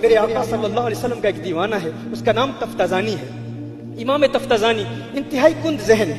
میرے آقا صلی اللہ علیہ وسلم کا ایک دیوانہ ہے، اس کا نام تفتازانی ہے۔ امام تفتازانی انتہائی کند ذہن،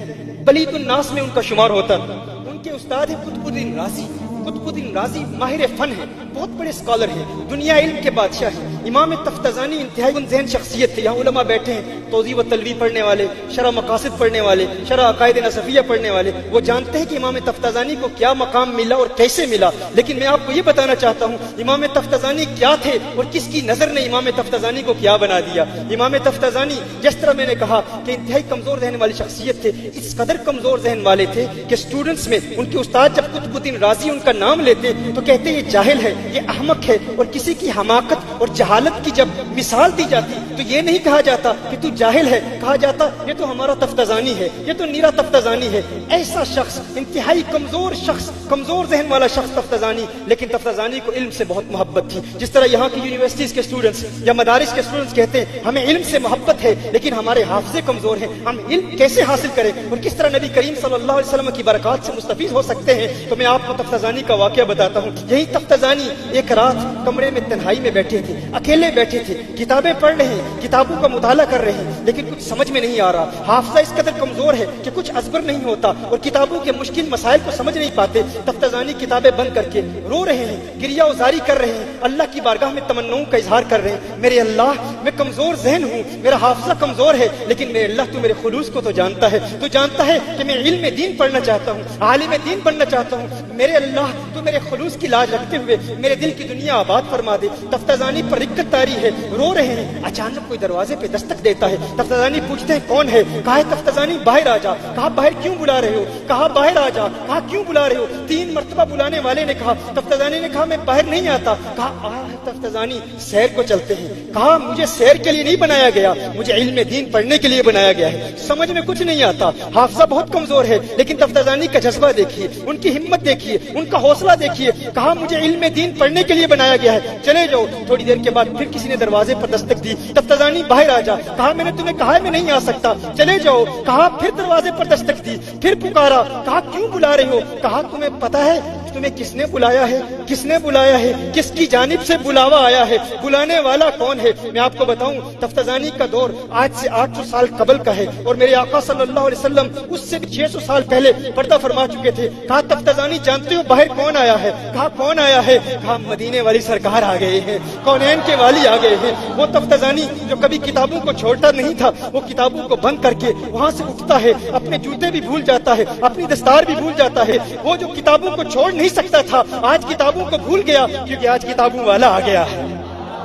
بلید الناس میں ان کا شمار ہوتا تھا۔ ان کے استاد ہیں قطب الدین رازی۔ قطب الدین رازی ماہر فن ہے، بہت بڑے اسکالر ہیں، دنیا علم کے بادشاہ ہیں۔ امام تفتازانی انتہائی کند ذہن شخصیت تھے۔ یہاں علماء بیٹھے ہیں، توضیح و تلویح پڑھنے والے، شرح مقاصد پڑھنے والے، شرح عقائد نصفیہ پڑھنے والے، وہ جانتے ہیں کہ امام تفتازانی کو کیا مقام ملا اور کیسے ملا۔ لیکن میں آپ کو یہ بتانا چاہتا ہوں امام تفتازانی کیا تھے اور کس کی نظر نے امام تفتازانی کو کیا بنا دیا۔ امام تفتازانی جس طرح میں نے کہا کہ انتہائی کمزور ذہن والی شخصیت تھے، اس قدر کمزور ذہن والے تھے کہ اسٹوڈنٹس میں ان کے استاد جب قطب الدین رازی ان کا نام لیتے تو کہتے یہ جاہل ہے، یہ احمق ہے، اور کسی کی حماقت اور جہالت کی جب مثال دی جاتی تو یہ نہیں کہا جاتا کہ تو جاہل ہے، کہا جاتا یہ تو ہمارا تفتازانی ہے، یہ تو نیرا تفتازانی ہے۔ ایسا شخص، انتہائی کمزور شخص، کمزور ذہن والا شخص تفتازانی، لیکن تفتازانی کو علم سے بہت محبت تھی۔ جس طرح یہاں کی یونیورسٹیز کے اسٹوڈنٹس یا مدارس کے اسٹوڈنٹس کہتے ہیں ہمیں علم سے محبت ہے لیکن ہمارے حافظے کمزور ہیں، ہم علم کیسے حاصل کریں اور کس طرح نبی کریم صلی اللہ علیہ وسلم کی برکات سے مستفید ہو سکتے ہیں، تو میں آپ کو تفتازانی کا واقعہ بتاتا ہوں۔ یہی تفتازانی ایک رات کمرے میں تنہائی میں بیٹھے تھے، اکیلے بیٹھے تھے، کتابیں پڑھ رہے ہیں، کتابوں کا مطالعہ کر رہے ہیں، لیکن کچھ سمجھ میں نہیں آ رہا۔ حافظہ اس قدر کمزور ہے کہ کچھ ازبر نہیں ہوتا اور کتابوں کے مشکل مسائل کو سمجھ نہیں پاتے۔ تفتازانی کتابیں بند کر کے رو رہے ہیں، گریہ وزاری کر رہے ہیں، اللہ کی بارگاہ میں تمناؤں کا اظہار کر رہے ہیں۔ میرے اللہ، میں کمزور ذہن ہوں، میرا حافظہ کمزور ہے، لیکن میرے اللہ تو میرے خلوص کو تو جانتا ہے، تو جانتا ہے کہ میں علم دین پڑھنا چاہتا ہوں، عالم دین بننا چاہتا ہوں۔ میرے اللہ تو میرے خلوص کی لاج رکھتے ہوئے میرے دل کی دنیا آباد فرما دے۔ تفتازانی پر رکت طاری ہے، رو رہے ہیں، اچانک کوئی دروازے پہ دستک دیتا ہے۔ تفتازانی پوچھتے ہیں کون ہے؟ کہا ہے تفتازانی باہر آ جا۔ کہا باہر کیوں بلا رہے ہو؟ کہا باہر آ جا۔ کہا کیوں بلا رہے ہو؟ 3 مرتبہ بلانے والے نے کہا، تفتازانی نے کہا میں باہر نہیں آتا۔ کہا تفتازانی سیر کو چلتے ہیں۔ کہا مجھے سیر کے لیے نہیں بنایا گیا، مجھے علم دین پڑھنے کے لیے بنایا گیا ہے۔ سمجھ میں کچھ نہیں آتا، حافظہ بہت کمزور ہے، لیکن تفتازانی کا جذبہ دیکھیے، ان کی ہمت دیکھیے، ان کا حوصلہ دیکھیے۔ کہا مجھے علم دین پڑھنے کے لیے بنایا گیا ہے، چلے جاؤ۔ تھوڑی دیر کے بعد پھر کسی نے دروازے پر دستک دی، تفتازانی باہر آ جا۔ کہا میں نے تمہیں کہا ہے میں نہیں آ سکتا، چلے جاؤ۔ کہا پھر دروازے پر دستک دی، پھر پکارا۔ کہا کیوں بلا رہے ہو؟ کہا تمہیں پتا ہے تمہیں کس نے بلایا ہے؟ کس نے بلایا ہے؟ کس کی جانب سے بلاوا آیا ہے؟ بلانے والا کون ہے؟ میں آپ کو بتاؤں تفتازانی کا دور آج سے 800 سال قبل کا ہے، اور میرے آقا صلی اللہ علیہ وسلم اس سے 600 سال پہلے پردہ فرما چکے تھے۔ کہا تفتازانی جانتے ہو باہر کون آیا ہے؟ کہا کون آیا ہے؟ کہا مدینے والی سرکار آ گئے ہیں، کونین کے والی آ گئے ہیں۔ وہ تفتازانی جو کبھی کتابوں کو چھوڑتا نہیں تھا، وہ کتابوں کو بند کر کے وہاں سے اٹھتا ہے، اپنے جوتے بھی بھول جاتا ہے، اپنی دستار بھی بھول جاتا ہے۔ وہ جو کتابوں کو چھوڑ نہیں سکتا تھا، آج کتابوں کو بھول گیا کیونکہ آج کتابوں والا آ گیا ہے۔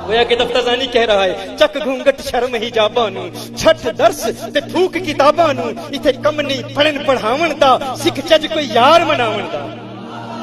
گویا کہ تفتازانی کہہ رہا ہے چک گھونگٹ شرم ہی جابانو، چھٹ درس تے پھوک کتابانو، ایتھے کم نہیں پڑھن پڑھاون دا، سکھ چج کوئی یار مناون دا،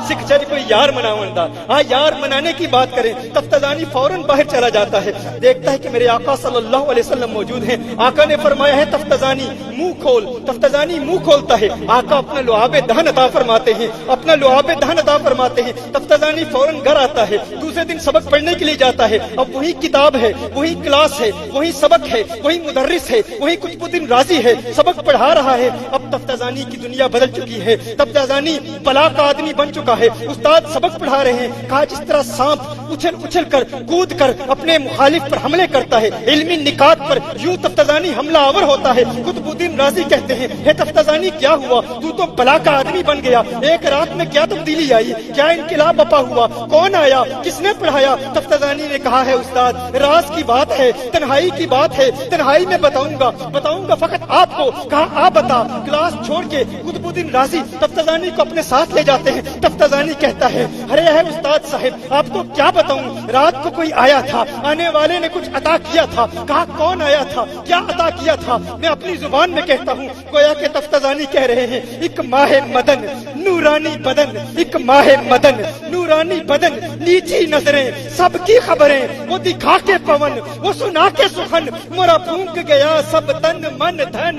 سکھ چج کوئی یار مناون دا۔ ہاں یار منانے کی بات کریں، تفتازانی فوراً باہر چلا جاتا ہے، دیکھتا ہے کہ میرے آقا صلی اللہ علیہ وسلم موجود ہیں۔ آقا نے فرمایا ہے تفتازانی منہ کھول۔ تفتازانی منہ کھولتا ہے، آقا اپنا لعاب دہن عطا فرماتے ہیں، اپنا لعاب دہن عطا فرماتے ہیں۔ تفتازانی فوراً گھر آتا ہے، دوسرے دن سبق پڑھنے کے لیے جاتا ہے۔ اب وہی کتاب ہے، وہی کلاس ہے، وہی سبق ہے، وہی مدرس ہے، وہی قطب الدین رازی ہے، سبق پڑھا رہا ہے۔ اب تفتازانی کی دنیا بدل چکی ہے، تفتازانی بلا کا آدمی بن چکا ہے۔ استاد سبق پڑھا رہے ہیں، کہا جس طرح سانپ اچھل اچھل کر کود کر اپنے مخالف پر حملے کرتا ہے، علمی نکات پر یوں تفتازانی حملہ آور ہوتا ہے۔ قطب الدین رازی کہتے ہیں ہے تفتازانی کیا ہوا؟ تو بلا کا آدمی بن گیا، ایک رات میں کیا تبدیلی آئی؟ کیا انقلاب بپا ہوا؟ کون آیا؟ کس نے پڑھایا؟ تفتازانی نے کہا ہے استاد راز کی بات ہے، تنہائی کی بات ہے، تنہائی میں بتاؤں گا فقط آپ کو۔ کہا آپ بتا۔ کلاس چھوڑ کے قطب الدین رازی تفتازانی کو اپنے ساتھ لے جاتے ہیں۔ تفتازانی کہتا ہے ارے ہے استاد صاحب آپ کو کیا بتاؤں، رات کو کوئی آیا تھا، آنے والے نے کچھ عطا کیا تھا۔ کہا کون آیا تھا، کیا عطا کیا تھا؟ میں اپنی زبان میں کہتا ہوں، گویا کہ تفتازانی کہہ رہے ہیں ایک ماہ مدن نورانی بدن، ایک ماہ مدن نورانی بدن، نیچی نظریں سب کی خبریں، وہ دکھا کے پون وہ سنا کے سخن، مرا پھونک گیا سب تن من دھن۔